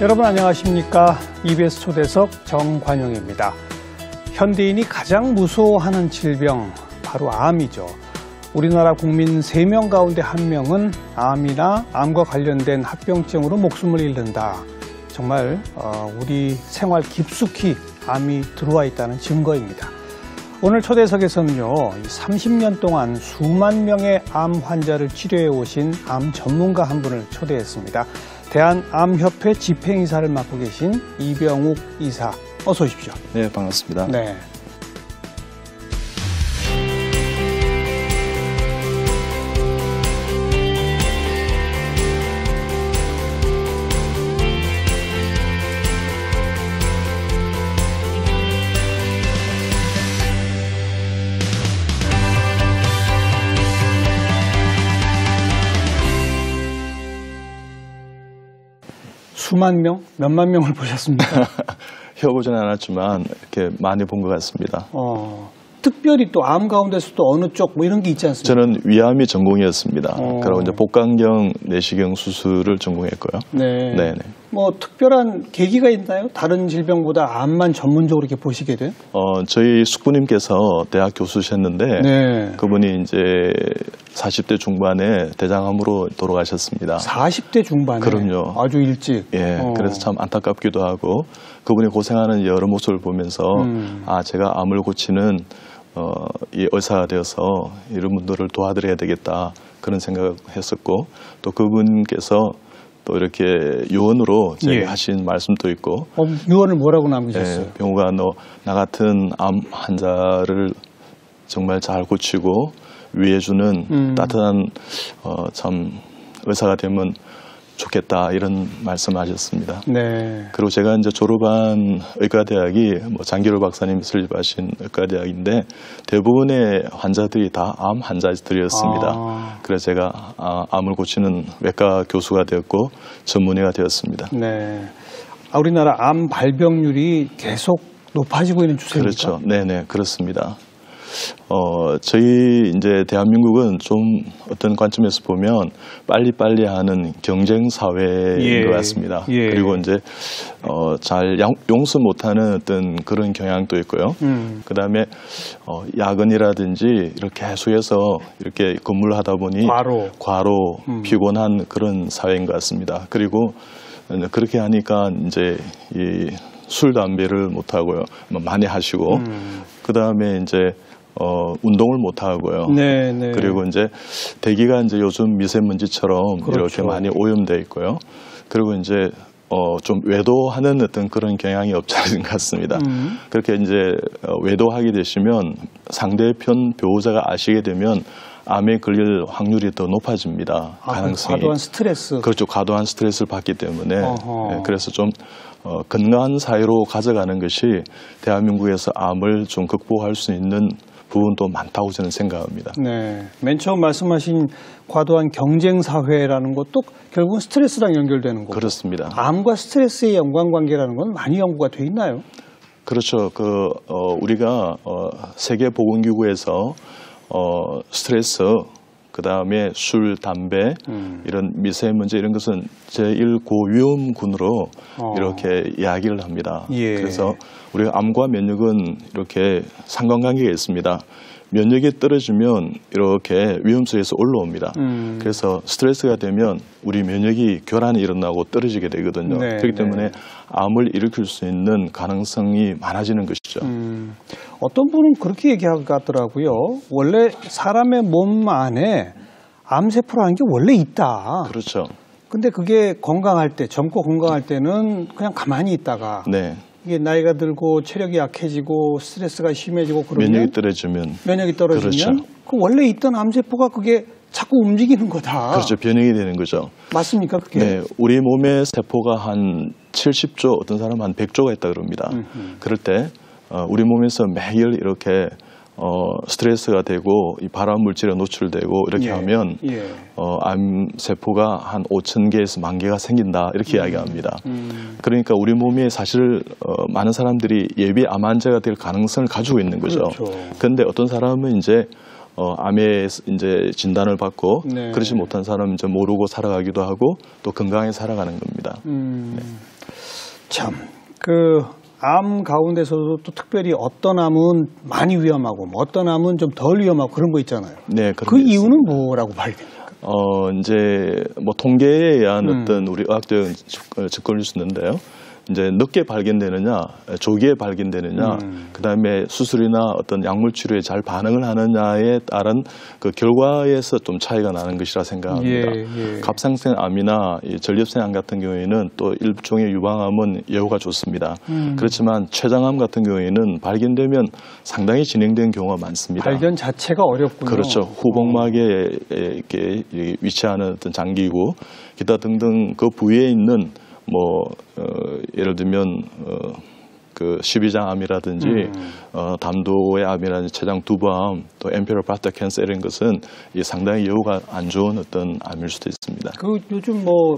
여러분 안녕하십니까? EBS 초대석 정관용입니다. 현대인이 가장 무서워하는 질병 바로 암이죠. 우리나라 국민 3명 가운데 1명은 암이나 암과 관련된 합병증으로 목숨을 잃는다. 정말 우리 생활 깊숙이 암이 들어와 있다는 증거입니다. 오늘 초대석에서는요, 30년 동안 수만 명의 암 환자를 치료해 오신 암 전문가 한 분을 초대했습니다. 대한암협회 집행이사를 맡고 계신 이병욱 이사, 어서 오십시오. 네, 반갑습니다. 네. 수만 명? 몇만 명을 보셨습니까? 해보지는 않았지만 이렇게 많이 본 것 같습니다. 특별히 또 암 가운데서도 어느 쪽 뭐 이런 게 있지 않습니까? 저는 위암이 전공이었습니다. 그리고 이제 복강경 내시경 수술을 전공했고요. 네. 네네. 뭐 특별한 계기가 있나요? 다른 질병보다 암만 전문적으로 이렇게 보시게 된? 저희 숙부님께서 대학 교수셨는데 네. 그분이 이제 40대 중반에 대장암으로 돌아가셨습니다. 40대 중반에? 그럼요. 아주 일찍. 예. 그래서 참 안타깝기도 하고 그분이 고생하는 여러 모습을 보면서 제가 암을 고치는 이 의사가 되어서 이런 분들을 도와드려야 되겠다 그런 생각을 했었고 또 그분께서 또 이렇게 유언으로 제가 하신 말씀도 있고 유언을 뭐라고 남기셨어요? 병우가 나 같은 암 환자를 정말 잘 고치고 위해주는 따뜻한 참 의사가 되면 좋겠다 이런 말씀하셨습니다. 네. 그리고 제가 이제 졸업한 의과대학이 장기로 박사님 설립하신 의과대학인데 대부분의 환자들이 다 암 환자들이었습니다. 그래서 제가 암을 고치는 외과 교수가 되었고 전문의가 되었습니다. 네. 우리나라 암 발병률이 계속 높아지고 있는 추세입니까? 그렇죠. 네네 그렇습니다. 저희 이제 대한민국은 좀 어떤 관점에서 보면 빨리빨리 하는 경쟁 사회인 것 같습니다. 그리고 이제 잘 용서 못하는 어떤 그런 경향도 있고요. 그다음에 야근이라든지 이렇게 계속해서 이렇게 근무를 하다 보니 과로 피곤한 그런 사회인 것 같습니다. 그리고 그렇게 하니까 이제 이 술 담배를 못 하고요. 많이 하시고 그다음에 이제 운동을 못 하고요. 네. 그리고 이제 대기가 이제 요즘 미세먼지처럼 이렇게 많이 오염돼 있고요. 그리고 이제 좀 외도하는 어떤 그런 경향이 없지 않은 것 같습니다. 그렇게 이제 외도하게 되시면 상대편 배우자가 아시게 되면 암에 걸릴 확률이 더 높아집니다. 가능성이. 과도한 스트레스. 그렇죠. 과도한 스트레스를 받기 때문에. 그래서 좀 건강한 사회로 가져가는 것이 대한민국에서 암을 좀 극복할 수 있는 부분도 많다고 저는 생각합니다. 네. 맨 처음 말씀하신 과도한 경쟁 사회라는 것도 결국은 스트레스랑 연결되는 거고. 그렇습니다. 암과 스트레스의 연관관계라는 건 많이 연구가 돼 있나요? 그렇죠. 우리가 세계보건기구에서 스트레스, 그다음에 술, 담배, 이런 미세먼지 이런 것은 제1고위험군으로 이렇게 이야기를 합니다. 그래서 우리가 암과 면역은 이렇게 상관관계가 있습니다. 면역이 떨어지면 이렇게 위험수에서 올라옵니다. 그래서 스트레스가 되면 우리 면역이 교란이 일어나고 떨어지게 되거든요. 그렇기 때문에 암을 일으킬 수 있는 가능성이 많아지는 것이죠. 어떤 분은 그렇게 얘기하더라고요. 원래 사람의 몸 안에 암세포라는 게 원래 있다. 그렇죠. 근데 그게 건강할 때, 젊고 건강할 때는 그냥 가만히 있다가 이게 나이가 들고 체력이 약해지고 스트레스가 심해지고 그러면 면역이 떨어지면 그렇죠. 그 원래 있던 암세포가 그게 자꾸 움직이는 거다. 그렇죠. 변형이 되는 거죠. 맞습니까? 그게? 네. 우리 몸의 세포가 한 70조, 어떤 사람은 한 100조가 있다 그럽니다. 그럴 때 우리 몸에서 매일 이렇게 스트레스가 되고 이 발암 물질에 노출되고 이렇게 하면 암 세포가 한 5,000개에서 10,000개가 생긴다 이렇게 이야기합니다. 그러니까 우리 몸에 사실 많은 사람들이 예비 암 환자가 될 가능성을 가지고 있는 거죠. 그런데 어떤 사람은 이제 암에 이제 진단을 받고 그렇지 못한 사람은 이제 모르고 살아가기도 하고 또 건강하게 살아가는 겁니다. 참, 암 가운데서도 또 특별히 어떤 암은 많이 위험하고 뭐 어떤 암은 좀 덜 위험하고 그런 거 있잖아요. 네, 그 이유는 뭐라고 봐야 됩니까? 이제 뭐 통계에 의한 어떤 우리 의학적인 접근일 수 있는데요. 이제 늦게 발견되느냐, 조기에 발견되느냐, 그다음에 수술이나 어떤 약물 치료에 잘 반응을 하느냐에 따른 그 결과에서 좀 차이가 나는 것이라 생각합니다. 갑상선 암이나 이 전립선 암 같은 경우에는 또 일종의 유방암은 예후가 좋습니다. 그렇지만 췌장암 같은 경우에는 발견되면 상당히 진행된 경우가 많습니다. 발견 자체가 어렵군요. 그렇죠. 후복막에 이렇게 위치하는 어떤 장기고 기타 등등 그 부위에 있는 뭐 예를 들면 그 십이장암이라든지 담도의 암이라든지 췌장 두부암, 또 엠피로파터 캔서 이런 것은 상당히 예후가 안 좋은 어떤 암일 수도 있습니다. 그 요즘 뭐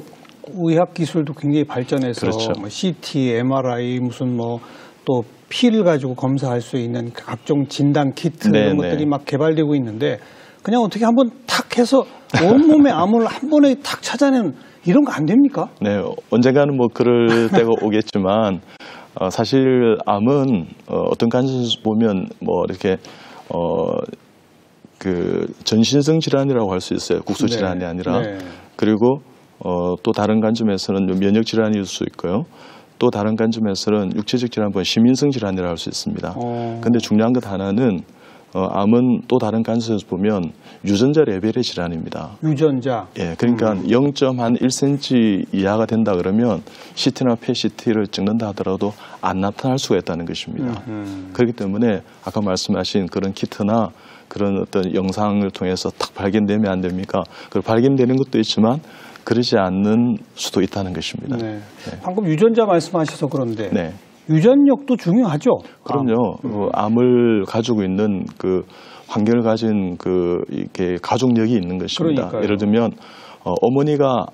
의학 기술도 굉장히 발전해서 그렇죠. 뭐 CT, MRI 무슨 뭐 또 피를 가지고 검사할 수 있는 각종 진단 키트 이런 것들이 막 개발되고 있는데 그냥 어떻게 한번 탁 해서 온몸의 암을 한 번에 탁 찾아내는 이런 거 안 됩니까? 네, 언젠가는 뭐 그럴 때가 오겠지만 사실 암은 어떤 관점에서 보면 뭐 이렇게 그 전신성 질환이라고 할 수 있어요. 국소 질환이 아니라. 그리고 또 다른 관점에서는 면역 질환일 수 있고요. 또 다른 관점에서는 육체적 질환, 시민성 질환이라고 할 수 있습니다. 그런데 중요한 것 하나는 암은 또 다른 관점에서 보면 유전자 레벨의 질환입니다. 유전자. 예, 그러니까 0.1cm 이하가 된다 그러면 CT나 PET-CT를 찍는다 하더라도 안 나타날 수가 있다는 것입니다. 그렇기 때문에 아까 말씀하신 그런 키트나 그런 어떤 영상을 통해서 딱 발견되면 안 됩니까? 그 발견되는 것도 있지만 그러지 않는 수도 있다는 것입니다. 네. 방금 유전자 말씀하셔서 그런데 유전력도 중요하죠. 그럼요. 암을 가지고 있는 그 환경을 가진 그 이렇게 가족력이 있는 것입니다. 그러니까요. 예를 들면 어머니가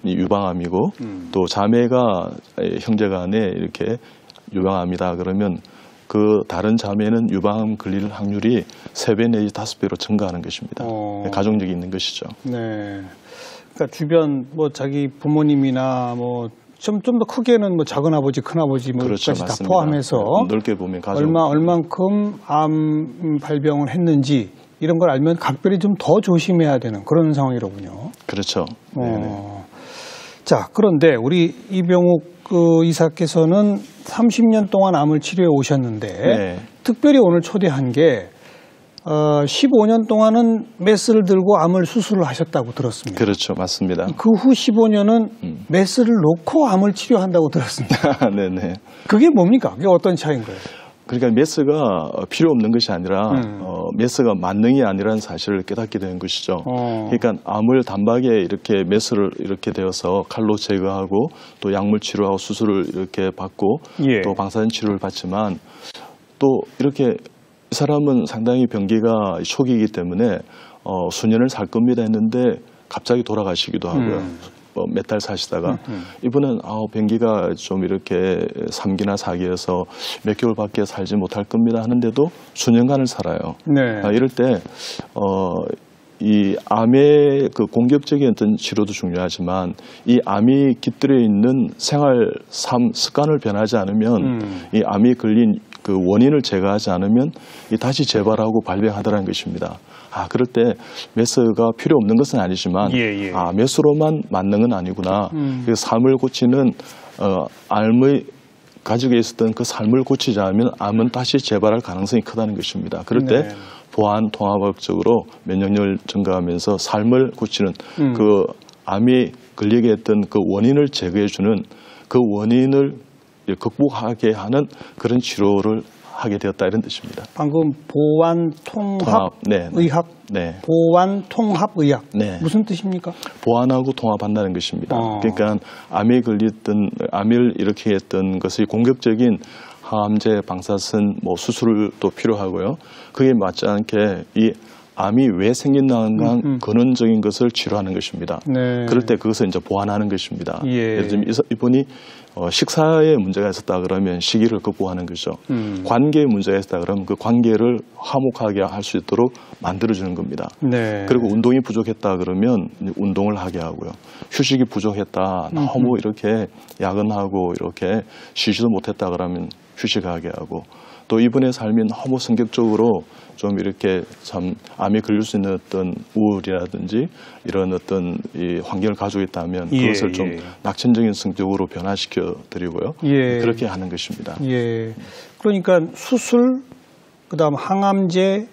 유방암이고 또 자매가 형제간에 이렇게 유방암이다 그러면 그 다른 자매는 유방암 걸릴 확률이 3배 내지 5배로 증가하는 것입니다. 가족력이 있는 것이죠. 네. 그러니까 주변 뭐 자기 부모님이나 뭐 좀 더 크게는 뭐 작은 아버지, 큰 아버지 뭐까지 다 포함해서 넓게 보면 가족 얼만큼 암 발병을 했는지 이런 걸 알면 각별히 좀 더 조심해야 되는 그런 상황이로군요. 그렇죠. 자, 그런데 우리 이병욱 의사께서는 30년 동안 암을 치료해 오셨는데 특별히 오늘 초대한 게 15년 동안은 메스를 들고 암을 수술을 하셨다고 들었습니다. 그렇죠. 맞습니다. 그 후 15년은 메스를 놓고 암을 치료한다고 들었습니다. 네네. 그게 뭡니까? 그게 어떤 차이인 거예요? 그러니까 메스가 필요 없는 것이 아니라 메스가 만능이 아니라는 사실을 깨닫게 되는 것이죠. 그러니까 암을 단박에 이렇게 메스를 이렇게 되어서 칼로 제거하고 또 약물 치료하고 수술을 이렇게 받고 또 방사선 치료를 받지만 또 이렇게 이 사람은 상당히 병기가 초기이기 때문에 수년을 살 겁니다 했는데 갑자기 돌아가시기도 하고요. 몇 달 사시다가 이분은 병기가 좀 이렇게 3기나 4기여서 몇 개월밖에 살지 못할 겁니다 하는데도 수년간을 살아요. 이럴 때 이 암의 그 공격적인 어떤 치료도 중요하지만 이 암이 깃들여 있는 생활 삶 습관을 변하지 않으면 이 암이 걸린 그 원인을 제거하지 않으면 다시 재발하고 발병하더라는 것입니다. 그럴 때 메스가 필요 없는 것은 아니지만 메스로만 만능은 아니구나. 그래서 삶을 고치는 암의 가지고 있었던 그 삶을 고치지 않으면 암은 다시 재발할 가능성이 크다는 것입니다. 그럴 때 보안 통합학적으로 면역력을 증가하면서 삶을 고치는 그 암이 걸리게 했던 그 원인을 제거해주는 그 원인을 극복하게 하는 그런 치료를 하게 되었다 이런 뜻입니다. 방금 보완통합의학? 보완통합의학. 무슨 뜻입니까? 보완하고 통합한다는 것입니다. 그러니까 암에 걸렸던 암을 이렇게 했던 것이 공격적인 항암제, 방사선, 수술도 필요하고요. 그게 맞지 않게 이 암이 왜 생긴다는 근원적인 것을 치료하는 것입니다. 네. 그럴 때 그것을 이제 보완하는 것입니다. 예. 예를 들면 이분이 식사에 문제가 있었다 그러면 식이를 극복하는 거죠. 관계에 문제가 있었다 그러면 그 관계를 화목하게 할 수 있도록 만들어주는 겁니다. 네. 그리고 운동이 부족했다 그러면 운동을 하게 하고요. 휴식이 부족했다, 너무 이렇게 야근하고 이렇게 쉬지도 못했다 그러면 휴식하게 하고, 또 이분의 삶이 너무 성격적으로 좀 이렇게 참 암에 걸릴 수 있는 어떤 우울이라든지 이런 어떤 이 환경을 가지고 있다면 그것을 좀 낙천적인 성격으로 변화시켜 드리고요. 그렇게 하는 것입니다. 예. 그러니까 수술, 그다음 항암제,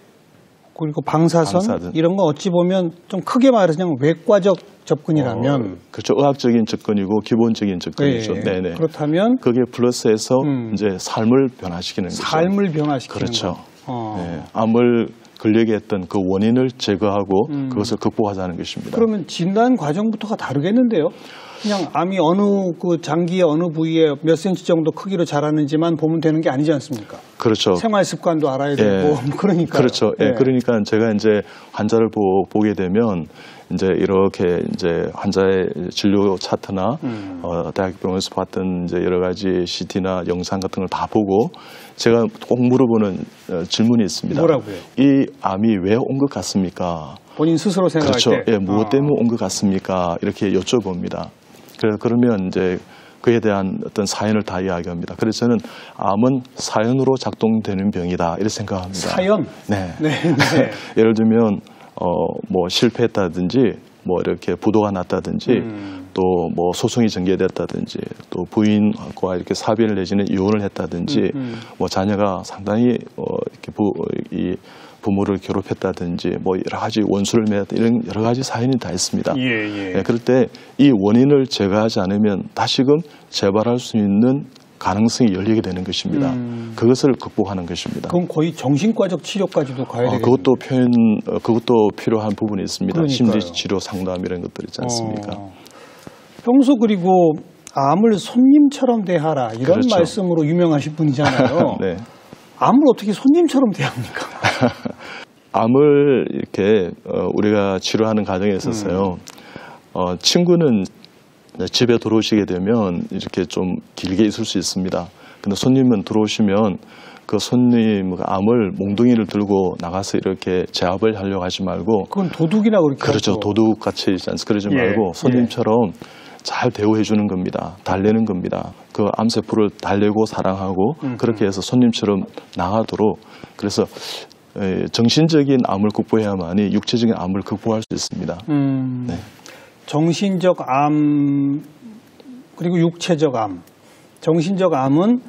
그리고 방사선 이런 거 어찌 보면 좀 크게 말해서 그냥 외과적 접근이라면 그렇죠. 의학적인 접근이고 기본적인 접근이죠. 네네. 그렇다면 그게 플러스해서 이제 삶을 변화시키는 거죠. 삶을 변화시키는 그렇죠. 네. 암을 걸리게 했던 그 원인을 제거하고 그것을 극복하자는 것입니다. 그러면 진단 과정부터가 다르겠는데요? 그냥 암이 어느 그 장기의 어느 부위에 몇 센치 정도 크기로 자라는지만 보면 되는 게 아니지 않습니까? 그렇죠. 생활 습관도 알아야 되고 그러니까. 그렇죠. 그러니까 제가 이제 환자를 보게 되면 이제 이렇게 이제 환자의 진료 차트나 대학병원에서 봤던 이제 여러 가지 CT나 영상 같은 걸 다 보고 제가 꼭 물어보는 질문이 있습니다. 뭐라고요? 이 암이 왜 온 것 같습니까? 본인 스스로 생각할 그렇죠. 때. 무엇 때문에 온 것 같습니까? 이렇게 여쭤봅니다. 그러면 이제 그에 대한 어떤 사연을 다 이야기합니다. 그래서 저는 암은 사연으로 작동되는 병이다 이렇게 생각합니다. 사연? 네. 네. 예를 들면 뭐 실패했다든지 뭐 이렇게 부도가 났다든지 또 뭐 소송이 전개됐다든지 또 부인과 이렇게 사별을 내지는 이혼을 했다든지 뭐 자녀가 상당히 이렇게 부모를 괴롭혔다든지 뭐 여러 가지 원수를 맺었다 이런 여러 가지 사연이 다 있습니다. 그럴 때 이 원인을 제거하지 않으면 다시금 재발할 수 있는 가능성이 열리게 되는 것입니다. 그것을 극복하는 것입니다. 그럼 거의 정신과적 치료까지도 가야 되겠네요. 그것도 필요한 부분이 있습니다. 그러니까요. 심리치료 상담 이런 것들 있지 않습니까? 평소 그리고 암을 손님처럼 대하라 이런 그렇죠. 말씀으로 유명하신 분이잖아요. 네. 암을 어떻게 손님처럼 대합니까? 암을 이렇게 우리가 치료하는 과정에 있어서요. 친구는 집에 들어오시게 되면 이렇게 좀 길게 있을 수 있습니다. 근데 손님은 들어오시면 그 손님 암을 몽둥이를 들고 나가서 이렇게 제압을 하려고 하지 말고 그건 도둑이나 그렇게 그렇죠. 하죠. 도둑같이 그러지 말고 손님처럼 잘 대우해 주는 겁니다. 달래는 겁니다. 그 암세포를 달래고 사랑하고 그렇게 해서 손님처럼 나가도록 그래서 정신적인 암을 극복해야만이 육체적인 암을 극복할 수 있습니다. 네. 정신적 암 그리고 육체적 암. 정신적 암은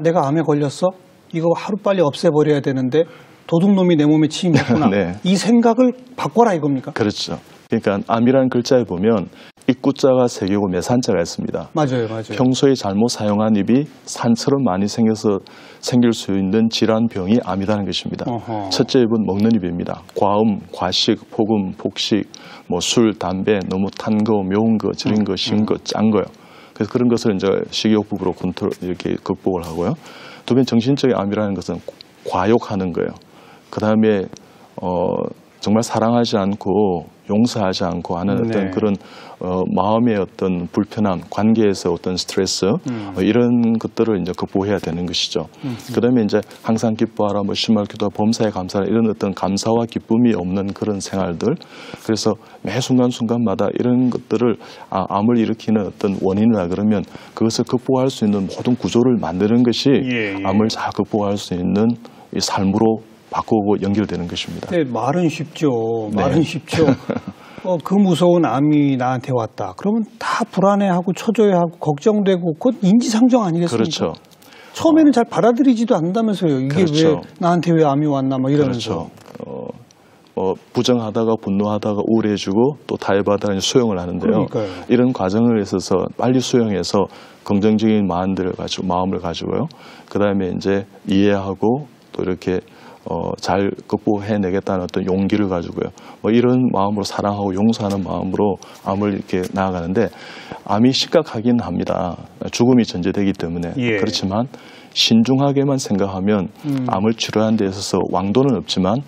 내가 암에 걸렸어? 이거 하루빨리 없애버려야 되는데 도둑놈이 내 몸에 침입했구나. 네. 이 생각을 바꿔라 이겁니까? 그렇죠. 그러니까 암이라는 글자에 보면 입구자가 3개고 매산자가 있습니다. 맞아요. 평소에 잘못 사용한 입이 산처럼 많이 생길 수 있는 질환병이 암이라는 것입니다. 첫째 입은 먹는 입입니다. 과음, 과식, 폭음, 폭식, 뭐 술, 담배, 너무 탄 거, 매운 거, 절인 거, 신 거, 짠 거요. 그래서 그런 것을 이제 식이요법으로 이렇게 극복을 하고요. 두 번째 정신적인 암이라는 것은 과욕하는 거예요. 그 다음에 정말 사랑하지 않고 용서하지 않고 하는 어떤 그런 마음의 어떤 불편함, 관계에서 어떤 스트레스 이런 것들을 이제 극복해야 되는 것이죠. 그다음에 이제 항상 기뻐하라, 뭐 심할 기도와 범사에 감사하라 이런 어떤 감사와 기쁨이 없는 그런 생활들. 그래서 매 순간순간마다 이런 것들을 암을 일으키는 어떤 원인이라 그러면 그것을 극복할 수 있는 모든 구조를 만드는 것이 암을 잘 극복할 수 있는 이 삶으로 바꾸고 연결되는 것입니다. 네, 말은 쉽죠. 말은 쉽죠. 그 무서운 암이 나한테 왔다. 그러면 다 불안해하고 초조해하고 걱정되고 그건 인지상정 아니겠습니까? 그렇죠. 처음에는 잘 받아들이지도 않는다면서요. 이게 그렇죠. 왜 나한테 왜 암이 왔나 막 이러면서. 그렇죠. 부정하다가 분노하다가 우울해지고 또 타협하다가 수용을 하는데요. 그러니까요. 이런 과정을 있어서 빨리 수용해서 긍정적인 마음을 가지고요. 그 다음에 이제 이해하고 또 이렇게 잘 극복해내겠다는 어떤 용기를 가지고요. 뭐 이런 마음으로 사랑하고 용서하는 마음으로 암을 이렇게 나아가는데 암이 심각하긴 합니다. 죽음이 전제되기 때문에. 그렇지만 신중하게만 생각하면 암을 치료하는 데 있어서 왕도는 없지만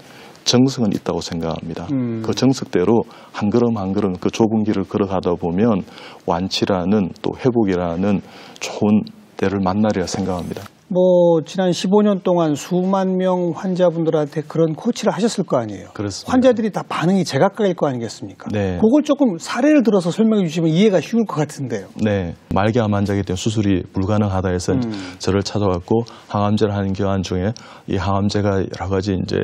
정석은 있다고 생각합니다. 그 정석대로 한 걸음 한 걸음 그 좁은 길을 걸어가다 보면 완치라는 또 회복이라는 좋은 때를 만나리라 생각합니다. 뭐 지난 15년 동안 수만 명 환자분들한테 그런 코치를 하셨을 거 아니에요. 그렇습니다. 환자들이 다 반응이 제각각일 거 아니겠습니까? 네. 그걸 조금 사례를 들어서 설명해 주시면 이해가 쉬울 것 같은데요. 네. 말기암 환자이기 때문에 수술이 불가능하다 해서 저를 찾아왔고 항암제를 하는 기간 중에 이 항암제가 여러 가지 이제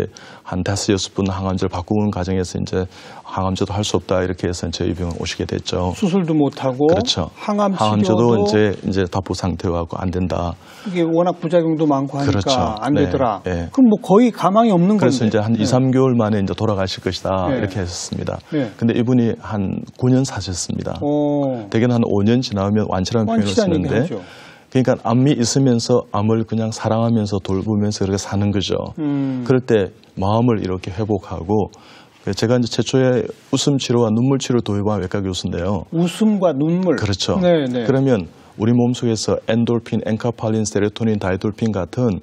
한 5-6분 항암제를 바꾸는 과정에서 이제 항암제도 할 수 없다 이렇게 해서 저희 병원 오시게 됐죠. 수술도 못 하고 그렇죠. 항암제도 이제 답보 상태하고 안 된다. 이게 워낙 부작용도 많고 하니까 그렇죠. 안 되더라. 네. 그럼 뭐 거의 가망이 없는 그래서 건데. 이제 한 2-3개월 만에 이제 돌아가실 것이다 이렇게 했었습니다. 근데 이분이 한 9년 사셨습니다. 대개는 한 5년 지나면 완치라는 표현을 쓰는데 그러니까 암이 있으면서 암을 그냥 사랑하면서 돌보면서 그렇게 사는 거죠. 그럴 때 마음을 이렇게 회복하고 제가 이제 최초에 웃음 치료와 눈물 치료를 도입한 외과 교수인데요. 웃음과 눈물. 그렇죠. 네네. 그러면 우리 몸속에서 엔돌핀, 엔카팔린, 세로토닌, 다이돌핀 같은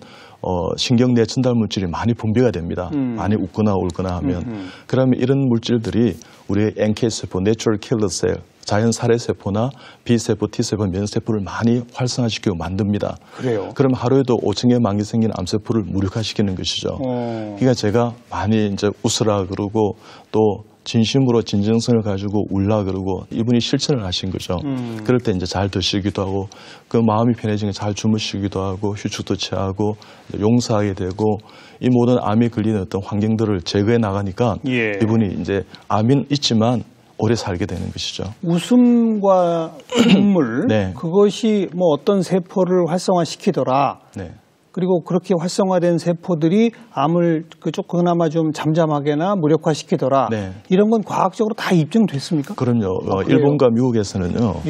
신경내 전달 물질이 많이 분비가 됩니다. 많이 웃거나 울거나 하면. 그러면 이런 물질들이 우리의 NK세포, 내추럴 킬러 셀, 자연 살해세포나 B세포, T세포, 면세포를 많이 활성화시키고 만듭니다. 그래요? 그럼 하루에도 5층에 만기 생긴 암세포를 무력화시키는 것이죠. 그러니까 제가 많이 이제 웃으라 그러고 또 진심으로 진정성을 가지고 울라 그러고 이분이 실천을 하신 거죠. 그럴 때 이제 잘 드시기도 하고 그 마음이 편해지면 잘 주무시기도 하고 휴식도 취하고 용서하게 되고 이 모든 암에 걸리는 어떤 환경들을 제거해 나가니까 이분이 이제 암은 있지만 오래 살게 되는 것이죠. 웃음과 눈물 네. 그것이 뭐 어떤 세포를 활성화시키더라. 네. 그리고 그렇게 활성화된 세포들이 암을 그나마 좀 잠잠하게나 무력화시키더라. 네. 이런 건 과학적으로 다 입증됐습니까? 그럼요. 일본과 미국에서는요.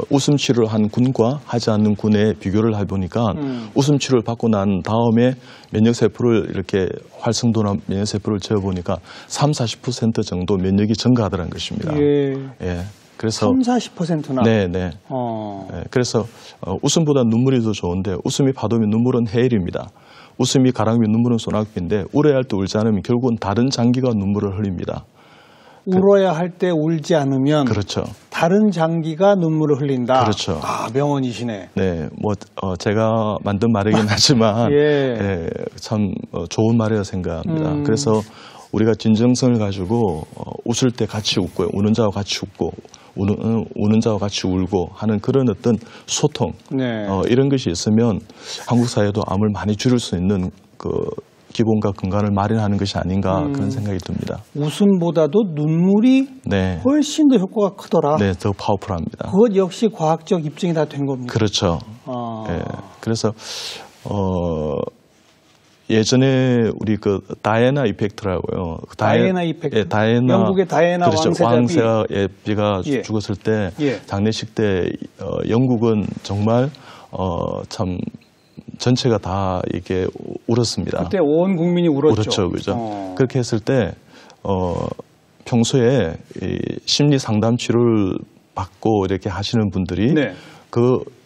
웃음 치료를 한 군과 하지 않는 군에 비교를 해보니까 웃음 치료를 받고 난 다음에 면역세포를 이렇게 활성도나 면역세포를 재어보니까 30-40% 정도 면역이 증가하더라는 것입니다. 예. 그래서 30-40%나? 네네. 네, 그래서 웃음보다 눈물이 더 좋은데 웃음이 파도면 눈물은 해일입니다. 웃음이 가랑이면 눈물은 소낙비인데 울어야 할 때 울지 않으면 결국은 다른 장기가 눈물을 흘립니다. 울어야 할 때 울지 않으면 그렇죠. 다른 장기가 눈물을 흘린다. 그렇죠. 아, 명언이시네. 네, 뭐 제가 만든 말이긴 하지만 참 좋은 말이라고 생각합니다. 그래서 우리가 진정성을 가지고 웃을 때 같이 웃고 우는 자와 같이 웃고 우는 자와 같이 울고 하는 그런 어떤 소통 이런 것이 있으면 한국 사회도 암을 많이 줄일 수 있는 그 기본과 근간을 마련하는 것이 아닌가 그런 생각이 듭니다. 웃음보다도 눈물이 훨씬 더 효과가 크더라. 네, 더 파워풀합니다. 그것 역시 과학적 입증이 다 된 겁니다. 그렇죠. 그래서 예전에 우리 그 다이애나 이펙트라고요. 다이애나 이펙트. 다이애나. 영국의 다이애나 그렇죠. 왕세자비가 죽었을 때 장례식 때 영국은 정말 참 전체가 다 이렇게 울었습니다. 그때 온 국민이 울었죠. 울었죠, 그죠. 그렇게 했을 때 평소에 이 심리 상담 치료를 받고 이렇게 하시는 분들이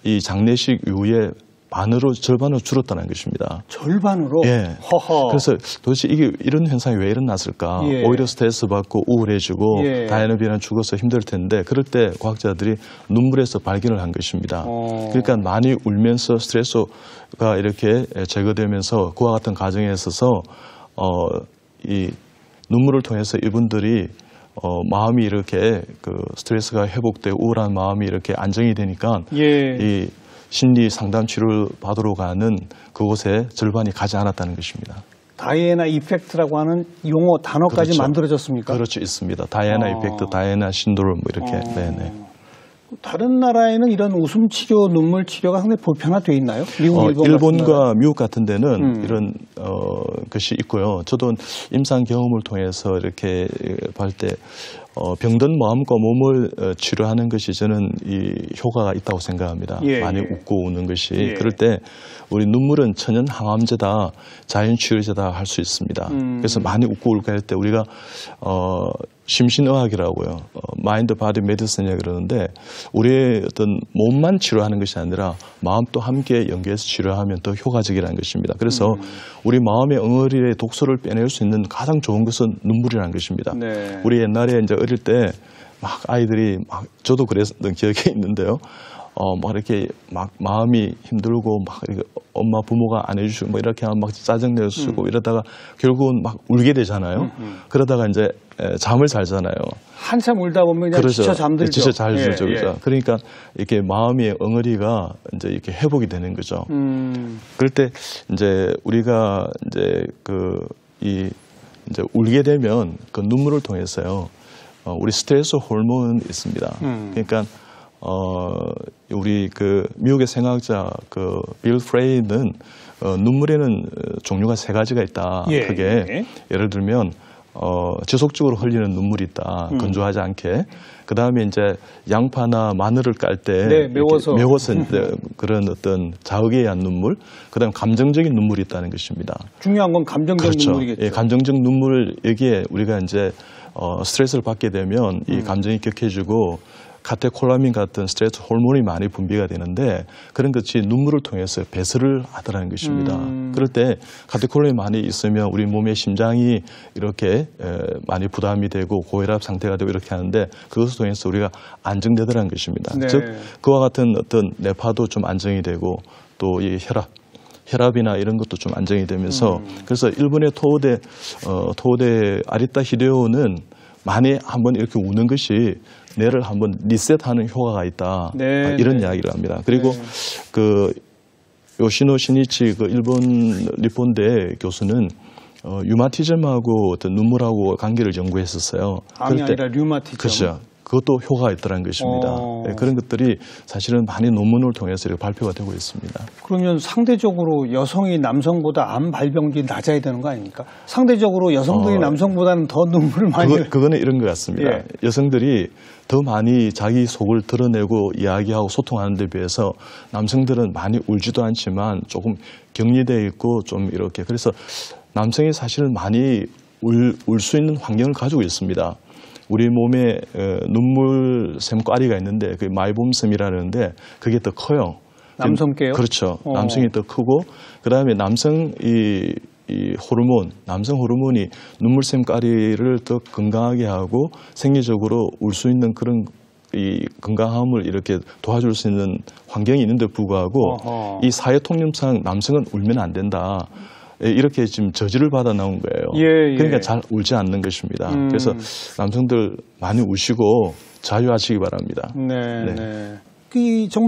이 장례식 이후에 절반으로 줄었다는 것입니다. 절반으로? 예. 허허. 그래서 도대체 이런 현상이 왜 일어났을까? 오히려 스트레스 받고 우울해지고 다이애나비는 죽어서 힘들 텐데 그럴 때 과학자들이 눈물에서 발견을 한 것입니다. 그러니까 많이 울면서 스트레스가 이렇게 제거되면서 그와 같은 과정에 있어서 이 눈물을 통해서 이분들이 마음이 이렇게 그 스트레스가 회복되고 우울한 마음이 이렇게 안정이 되니까 이 심리 상담 치료를 받으러 가는 그곳에 절반이 가지 않았다는 것입니다. 다이애나 이펙트라고 하는 용어 단어까지 만들어졌습니까? 그렇죠, 있습니다. 다이애나 이펙트, 다이애나 신드롬 이렇게. 네네. 다른 나라에는 이런 웃음 치료, 눈물 치료가 상당히 보편화되어 있나요? 미국, 일본과 미국 같은 데는 이런 것이 있고요. 저도 임상 경험을 통해서 이렇게 볼 때 병든 마음과 몸을 치료하는 것이 저는 이 효과가 있다고 생각합니다. 많이 웃고 우는 것이. 그럴 때 우리 눈물은 천연 항암제다, 자연 치료제다 할 수 있습니다. 그래서 많이 웃고 울고 할 때 우리가 심신의학이라고요. 마인드 바디 메디슨이라고 그러는데 우리의 어떤 몸만 치료하는 것이 아니라 마음도 함께 연계해서 치료하면 더 효과적이라는 것입니다. 그래서 우리 마음의 엉어리의 독소를 빼낼 수 있는 가장 좋은 것은 눈물이라는 것입니다. 네. 우리 옛날에 이제 어릴 때 막 아이들이 막 저도 그랬던 기억이 있는데요. 막 이렇게 막 마음이 힘들고 막 엄마 부모가 안 해주시고 뭐 이렇게 하면 막 짜증내시고 이러다가 결국은 막 울게 되잖아요. 그러다가 이제 잠을 잘 자잖아요. 한참 울다 보면 그냥 그렇죠. 지쳐 잠들죠. 지쳐 잘 들죠. 예. 그렇죠. 그러니까 이렇게 마음의 엉어리가 이제 이렇게 회복이 되는 거죠. 그럴 때 이제 우리가 이제 이제 울게 되면 그 눈물을 통해서요. 우리 스트레스 호르몬이 있습니다. 그러니까 우리 미국의 생학자 빌 프레이는 눈물에는 종류가 3가지가 있다. 예. 크게 예를 들면 지속적으로 흘리는 눈물이 있다. 건조하지 않게. 그 다음에 이제 양파나 마늘을 깔 때 네, 매워서 그런 어떤 자극에 의한 눈물. 그 다음에 감정적인 눈물이 있다는 것입니다. 중요한 건 감정적 그렇죠. 눈물이겠죠. 예, 감정적 눈물 여기에 우리가 이제 스트레스를 받게 되면 이 감정이 격해지고 카테콜라민 같은 스트레스 호르몬이 많이 분비가 되는데 그런 것이 눈물을 통해서 배설을 하더라는 것입니다. 그럴 때 카테콜라민이 많이 있으면 우리 몸의 심장이 이렇게 많이 부담이 되고 고혈압 상태가 되고 이렇게 하는데 그것을 통해서 우리가 안정되더라는 것입니다. 네. 즉 그와 같은 어떤 뇌파도 좀 안정이 되고 또 이 혈압이나 이런 것도 좀 안정이 되면서 그래서 일본의 토호대 아리타 히데오는 만에 한번 이렇게 우는 것이 뇌를 한번 리셋하는 효과가 있다. 네, 이런 네. 이야기를 합니다. 그리고 요시노 시니치 일본 리폰대 교수는 류마티즘하고 어떤 눈물하고 관계를 연구했었어요. 암이 아니라 류마티즘. 그렇죠. 그것도 효과가 있다는 것입니다. 네, 그런 것들이 사실은 많이 논문을 통해서 이렇게 발표가 되고 있습니다. 그러면 상대적으로 여성이 남성보다 암 발병률이 낮아야 되는 거 아닙니까? 상대적으로 여성들이 남성보다는 더 눈물을 많이 그거는 이런 것 같습니다. 예. 여성들이 더 많이 자기 속을 드러내고 이야기하고 소통하는 데 비해서 남성들은 많이 울지도 않지만 조금 격리되어 있고 좀 이렇게 그래서 남성이 사실은 많이 울 수 있는 환경을 가지고 있습니다. 우리 몸에 눈물 샘과리가 있는데 그 마이봄샘이라는데 그게 더 커요. 남성께요? 그렇죠. 남성이 더 크고 그다음에 남성 남성 호르몬이 눈물샘가리를 더 건강하게 하고 생리적으로 울 수 있는 그런 이 건강함을 이렇게 도와줄 수 있는 환경이 있는데 불구하고 이 사회 통념상 남성은 울면 안 된다. 이렇게 지금 저지를 받아 나온 거예요. 예. 그러니까 잘 울지 않는 것입니다. 그래서 남성들 많이 우시고 자유하시기 바랍니다. 네. 정말